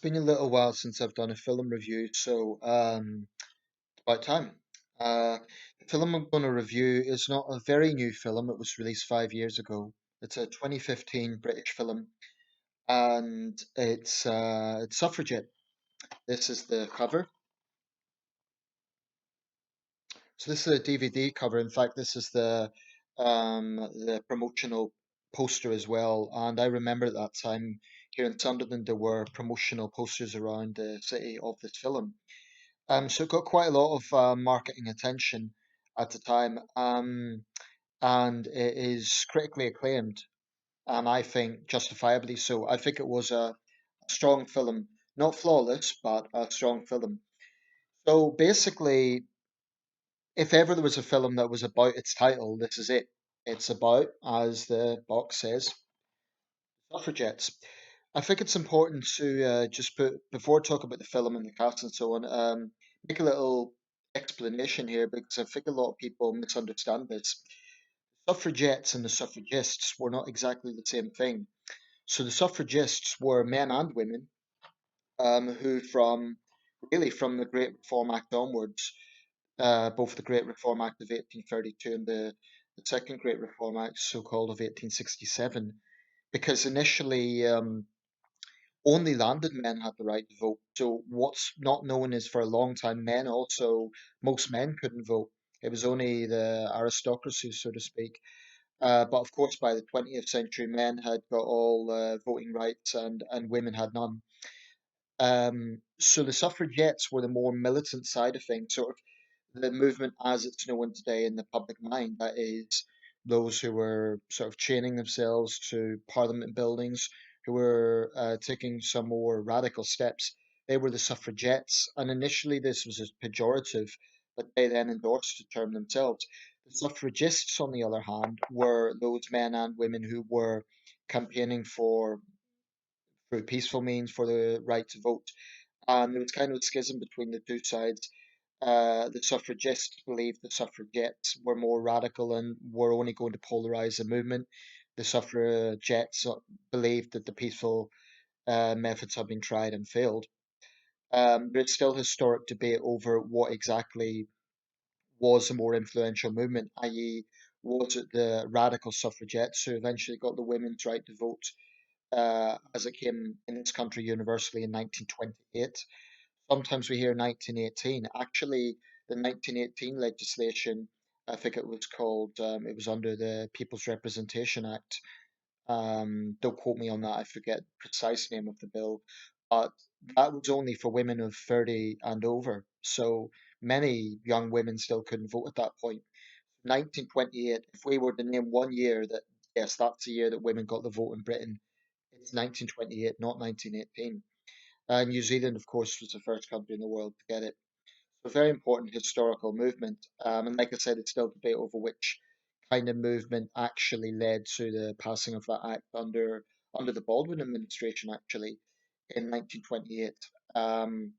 been a little while since I've done a film review, so it's about time. Uh, the film I'm going to review is not a very new film. It was released 5 years ago. It's a 2015 British film, and it's Suffragette. This is the cover. So this is a DVD cover. In fact, this is the promotional poster as well. And I remember at that time here in Sunderland there were promotional posters around the city of this film. So it got quite a lot of marketing attention at the time, and it is critically acclaimed, and I think justifiably so. I think it was a strong film, not flawless, but a strong film. So basically, if ever there was a film that was about its title, this is it. It's about, as the box says, suffragettes. I think it's important to just put, before I talk about the film and the cast and so on, make a little explanation here because I think a lot of people misunderstand this. Suffragettes and the suffragists were not exactly the same thing. So the suffragists were men and women who, from the Great Reform Act onwards, both the Great Reform Act of 1832 and the Second Great Reform Act, so called, of 1867, because initially only landed men had the right to vote. So what's not known is for a long time, most men couldn't vote. It was only the aristocracy, so to speak. But of course, by the 20th century, men had got all voting rights and women had none. So the suffragettes were the more militant side of things, sort of the movement as it's known today in the public mind. That is, those who were sort of chaining themselves to Parliament buildings, who were taking some more radical steps. They were the suffragettes, and initially this was a pejorative, but they then endorsed the term themselves. The suffragists, on the other hand, were those men and women who were campaigning through peaceful means for the right to vote. And there was kind of a schism between the two sides. The suffragists believed the suffragettes were more radical and were only going to polarize the movement. The suffragettes believed that the peaceful methods had been tried and failed. There's still historic debate over what exactly was the more influential movement, i.e., was it the radical suffragettes who eventually got the women's right to vote as it came in this country universally in 1928? Sometimes we hear 1918. Actually, the 1918 legislation, I think it was called, it was under the People's Representation Act. Don't quote me on that, I forget the precise name of the bill, but that was only for women of 30 and over. So many young women still couldn't vote at that point. 1928, if we were to name one year that, yes, that's the year that women got the vote in Britain, it's 1928, not 1918. New Zealand, of course, was the first country in the world to get it. So a very important historical movement. And like I said, it's still debate over which kind of movement actually led to the passing of that act under the Baldwin administration, actually, in 1928. Um,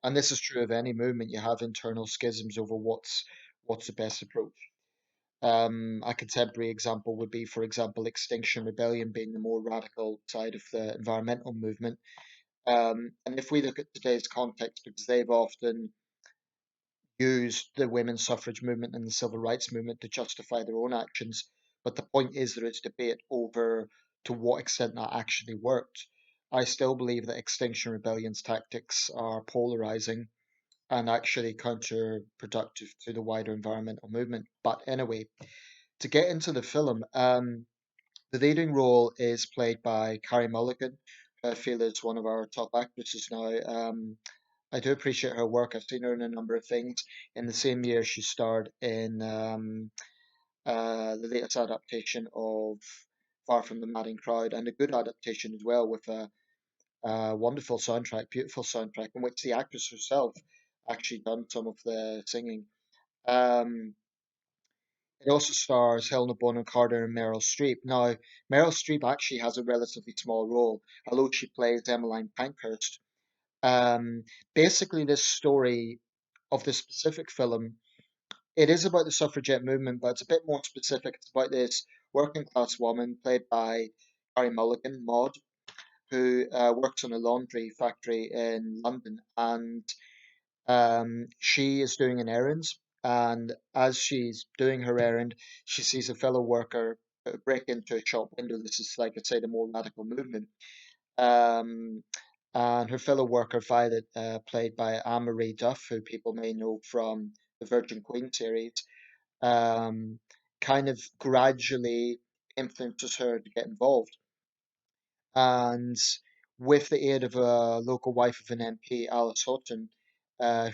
and this is true of any movement. You have internal schisms over what's the best approach. A contemporary example would be, for example, Extinction Rebellion being the more radical side of the environmental movement. And if we look at today's context, because they've often used the women's suffrage movement and the civil rights movement to justify their own actions, but the point is there is debate over to what extent that actually worked. I still believe that Extinction Rebellion's tactics are polarizing and actually counterproductive to the wider environmental movement. But anyway, to get into the film, the leading role is played by Carey Mulligan, who I feel is one of our top actresses now. I do appreciate her work. I've seen her in a number of things. In the same year, she starred in the latest adaptation of Far From the Madding Crowd, and a good adaptation as well, with a wonderful soundtrack, beautiful soundtrack, in which the actress herself actually done some of the singing. Um, it also stars Helena Bonham Carter and Meryl Streep. Now, Meryl Streep actually has a relatively small role, although she plays Emmeline Pankhurst. Um, Basically, this story of this specific film, it is about the suffragette movement, but it's a bit more specific. It's about this working class woman played by Carey Mulligan, Maud, who works on a laundry factory in London, and she is doing an errand, and as she's doing her errand, she sees a fellow worker break into a shop window. This is, like I say, the more radical movement. Um, and her fellow worker Violet, played by Anne-Marie Duff, who people may know from the Virgin Queen series, um, kind of gradually influences her to get involved. And with the aid of a local wife of an MP, Alice Houghton,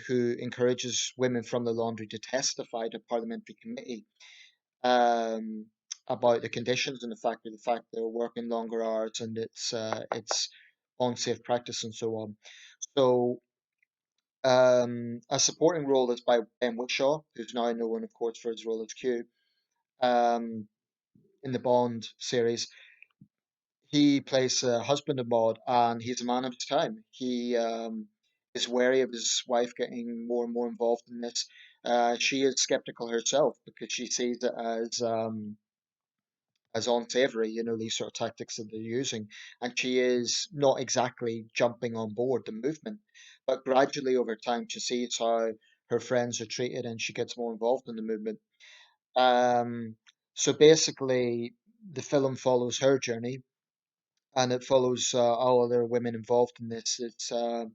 who encourages women from the laundry to testify to parliamentary committee um, about the conditions and the fact they're working longer hours and it's unsafe practice and so on. So a supporting role is by Ben Whishaw, who's now known, of course, for his role as Q um, in the Bond series. He plays a husband of Maud, and he's a man of his time. He is wary of his wife getting more and more involved in this. She is skeptical herself because she sees it as unsavory, these sort of tactics that they're using, and she is not exactly jumping on board the movement. But gradually over time, she sees how her friends are treated, and she gets more involved in the movement. Um, so basically, the film follows her journey and it follows all other women involved in this. It's a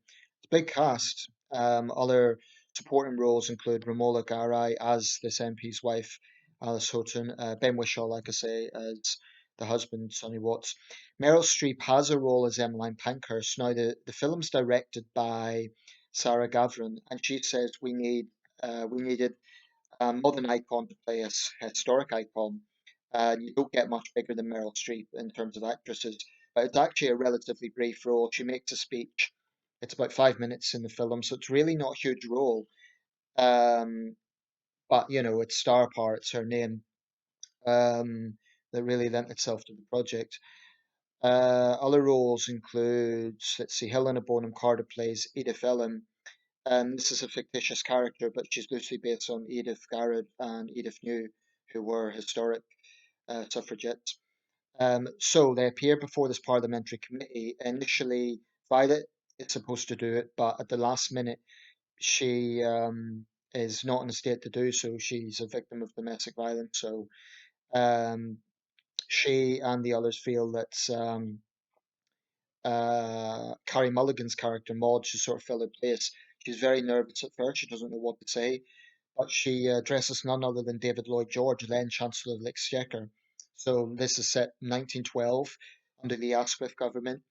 big cast. Other supporting roles include Romola Garai as this MP's wife, Alice Houghton, Ben Whishaw, like I say, as the husband, Sonny Watts. Meryl Streep has a role as Emmeline Pankhurst. Now, the film's directed by Sarah Gavran, and she says we needed a modern icon to play a historic icon. You don't get much bigger than Meryl Streep in terms of actresses, but it's actually a relatively brief role. She makes a speech. It's about 5 minutes in the film, so it's really not a huge role. Um, but it's star power. It's her name um, that really lent itself to the project. Other roles include, let's see, Helena Bonham Carter plays Edith Ellen. This is a fictitious character, but she's loosely based on Edith Garrett and Edith New, who were historic suffragettes. So they appear before this parliamentary committee. Initially, Violet is supposed to do it, but at the last minute, she is not in a state to do so. She's a victim of domestic violence, so um, she and the others feel that Carey Mulligan's character, Maud, should sort of fill her place. She's very nervous at first. She doesn't know what to say, but she dresses none other than David Lloyd George, then Chancellor of the Exchequer. So this is set in 1912 under the Asquith government.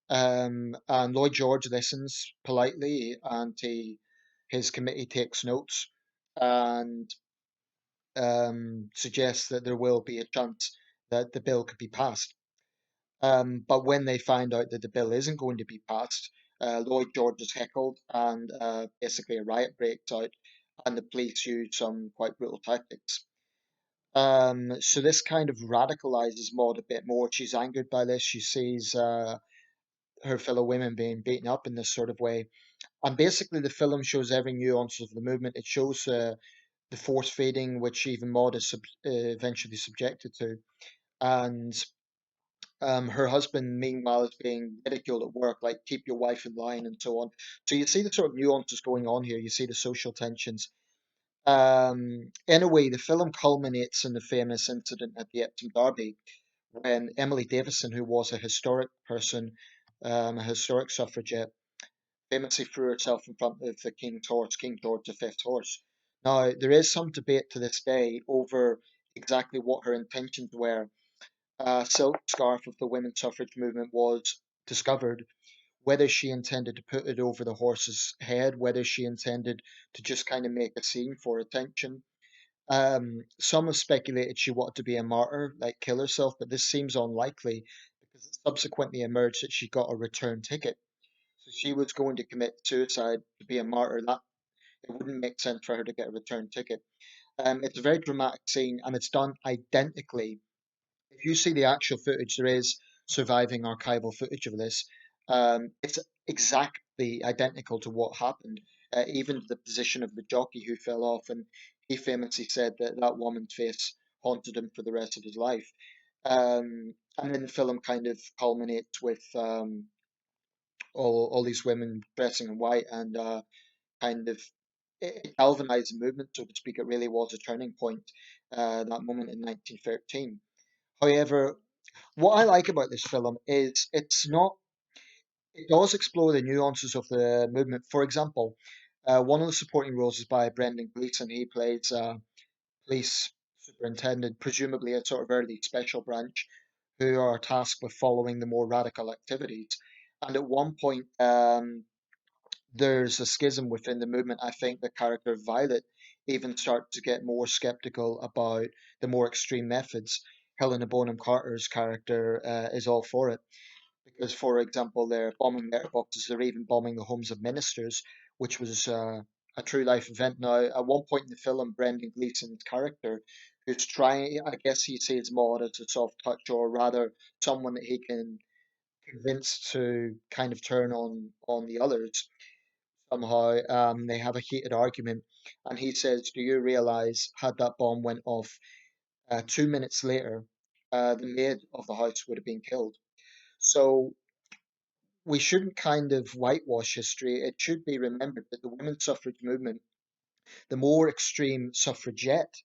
And Lloyd George listens politely, and his committee takes notes and suggests that there will be a chance that the bill could be passed. But when they find out that the bill isn't going to be passed, Lloyd George is heckled, and basically a riot breaks out, and the police use some quite brutal tactics. So this kind of radicalizes Maud a bit more. She's angered by this. She sees her fellow women being beaten up in this sort of way. And basically, the film shows every nuance of the movement. It shows the force feeding, which even Maud is eventually subjected to. And her husband, meanwhile, is being ridiculed at work, like keep your wife in line and so on. So you see the sort of nuances going on here. You see the social tensions. In a way, the film culminates in the famous incident at the Epsom Derby when Emily Davison, who was a historic person, a historic suffragette, famously threw herself in front of the King's horse, King George V's horse. Now, there is some debate to this day over exactly what her intentions were. A silk scarf of the women's suffrage movement was discovered. Whether she intended to put it over the horse's head, whether she intended to just kind of make a scene for attention. Some have speculated she wanted to be a martyr, like kill herself, but this seems unlikely because it subsequently emerged that she got a return ticket. So she was going to commit suicide to be a martyr. That it wouldn't make sense for her to get a return ticket. It's a very dramatic scene, and it's done identically. If you see the actual footage, there is surviving archival footage of this. It's exactly identical to what happened, even the position of the jockey who fell off, and he famously said that that woman's face haunted him for the rest of his life. And then the film kind of culminates with all these women dressing in white and kind of it galvanized the movement, so to speak. It really was a turning point, that moment in 1913. However, what I like about this film is it's not, it does explore the nuances of the movement. For example, one of the supporting roles is by Brendan Gleeson. He plays police superintendent, presumably a sort of early special branch, who are tasked with following the more radical activities. And at one point, there's a schism within the movement. I think the character Violet even starts to get more skeptical about the more extreme methods. Helena Bonham Carter's character is all for it because, for example, they're bombing letterboxes, they're even bombing the homes of ministers, which was a true life event. Now, at one point in the film, Brendan Gleeson's character, who's trying, I guess he sees Maud as a soft touch, or rather someone that he can convince to kind of turn on the others. Somehow, they have a heated argument, and he says, "Do you realize had that bomb went off 2 minutes later, the maid of the house would have been killed?" So we shouldn't kind of whitewash history. It should be remembered that the women's suffrage movement, the more extreme suffragette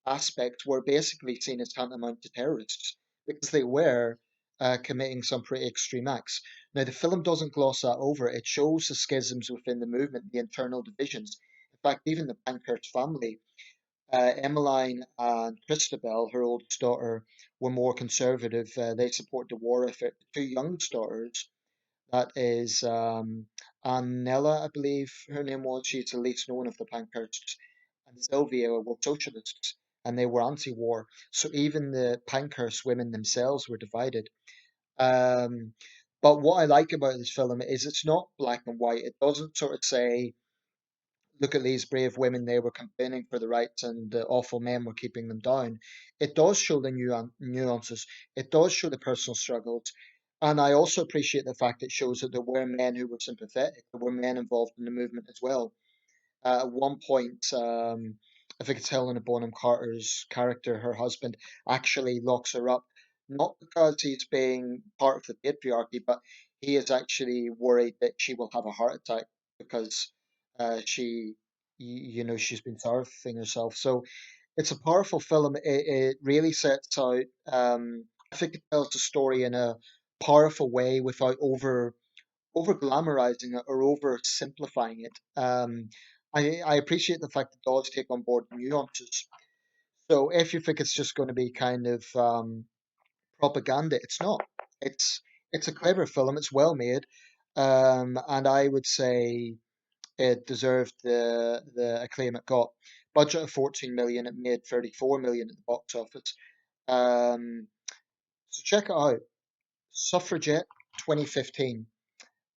aspects, were basically seen as tantamount to terrorists because they were committing some pretty extreme acts. Now, the film doesn't gloss that over. It shows the schisms within the movement, the internal divisions. In fact, even the Pankhurst family, Emmeline and Christabel, her oldest daughter, were more conservative. They support the war effort. The two youngest daughters, that is Annella, I believe her name was. She's the least known of the Pankhursts. And Sylvia were socialists and they were anti-war. So even the Pankhurst women themselves were divided. Um, but what I like about this film is it's not black and white. It doesn't sort of say, look at these brave women, they were campaigning for the rights and the awful men were keeping them down. It does show the nuances. It does show the personal struggles. And I also appreciate the fact it shows that there were men who were sympathetic. There were men involved in the movement as well. At one point, I think it's Helena Bonham Carter's character, her husband, actually locks her up, not because he's being part of the patriarchy, but he is actually worried that she will have a heart attack because she, she's been starving herself. So it's a powerful film. It really sets out, I think it tells the story in a powerful way without over glamorizing it or over simplifying it. I appreciate the fact that it does take on board nuances. So if you think it's just going to be kind of propaganda, it's not. It's it's a clever film. It's well made, and I would say it deserved the acclaim it got. Budget of 14 million, it made 34 million at the box office. Um, so check it out. Suffragette 2015.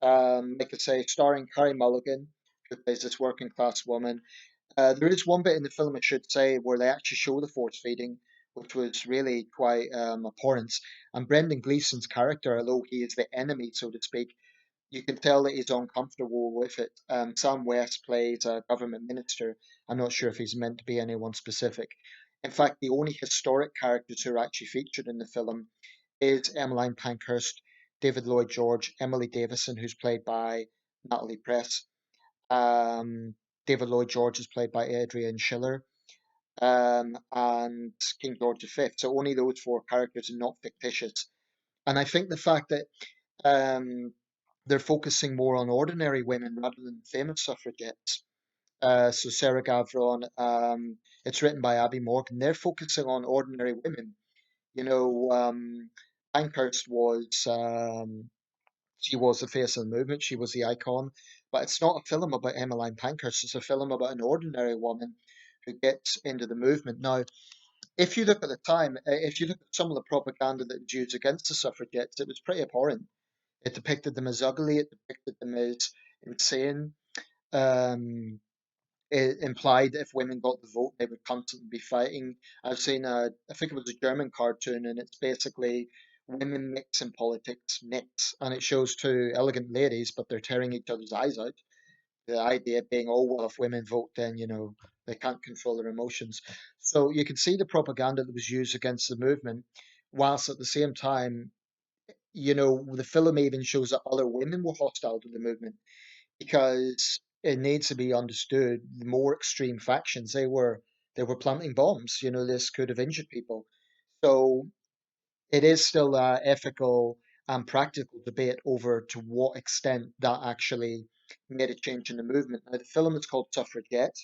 Like I say, starring Carey Mulligan, who plays this working class woman. There is one bit in the film, I should say, where they actually show the force feeding, which was really quite abhorrent. And Brendan Gleeson's character, although he is the enemy, so to speak, you can tell that he's uncomfortable with it. Sam West plays a government minister. I'm not sure if he's meant to be anyone specific. In fact, the only historic characters who are actually featured in the film is Emmeline Pankhurst, David Lloyd George, Emily Davison, who's played by Natalie Press. Um, David Lloyd George is played by Adrian Schiller, and King George V. So only those four characters are not fictitious. And I think the fact that um, they're focusing more on ordinary women rather than famous suffragettes. So Sarah Gavron, it's written by Abby Morgan. They're focusing on ordinary women. You know, Pankhurst was she was the face of the movement. She was the icon. But it's not a film about Emmeline Pankhurst. It's a film about an ordinary woman who gets into the movement. Now, if you look at the time, if you look at some of the propaganda that was used against the suffragettes, it was pretty abhorrent. It depicted them as ugly. It depicted them as insane. Um, it implied that if women got the vote, they would constantly be fighting. I've seen I think it was a German cartoon, and it's basically women mix in politics, mix, and it shows two elegant ladies, but they're tearing each other's eyes out. The idea being, oh well, if women vote, then they can't control their emotions. So you can see the propaganda that was used against the movement whilst at the same time, the film even shows that other women were hostile to the movement because it needs to be understood the more extreme factions they were planting bombs. This could have injured people. So it is still a ethical and practical debate over to what extent that actually made a change in the movement. Now, the film is called Suffragette,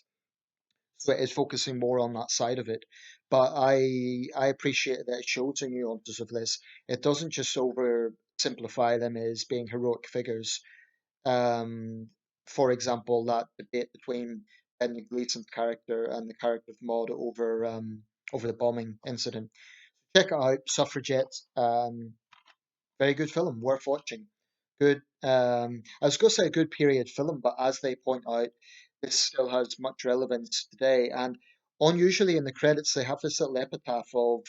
so it is focusing more on that side of it. But I appreciate that it shows the nuances of this. It doesn't just oversimplify them as being heroic figures. Um, for example, that debate between Ben Gleeson's character and the character of Maud over the bombing incident. Check it out, Suffragette. Very good film, worth watching. Good. I was going to say a good period film, but as they point out, this still has much relevance today. And unusually in the credits, they have this little epitaph of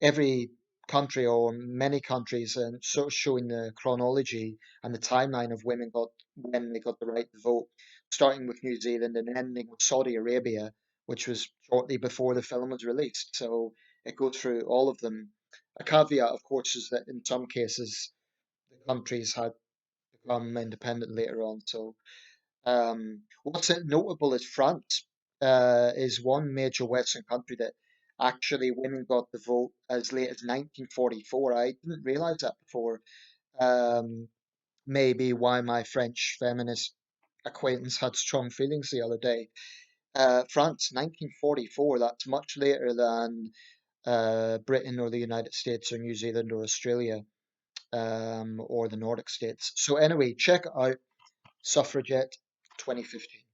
every country or many countries, and sort of showing the chronology and the timeline of when they got the right to vote, starting with New Zealand and ending with Saudi Arabia, which was shortly before the film was released. So it goes through all of them. A caveat, of course, is that in some cases the countries had become independent later on. So what's notable is France is one major Western country that actually women got the vote as late as 1944. I didn't realize that before. Um, Maybe why my French feminist acquaintance had strong feelings the other day. France, 1944, that's much later than Britain or the United States or New Zealand or Australia or the Nordic states. So, anyway, check out Suffragette 2015.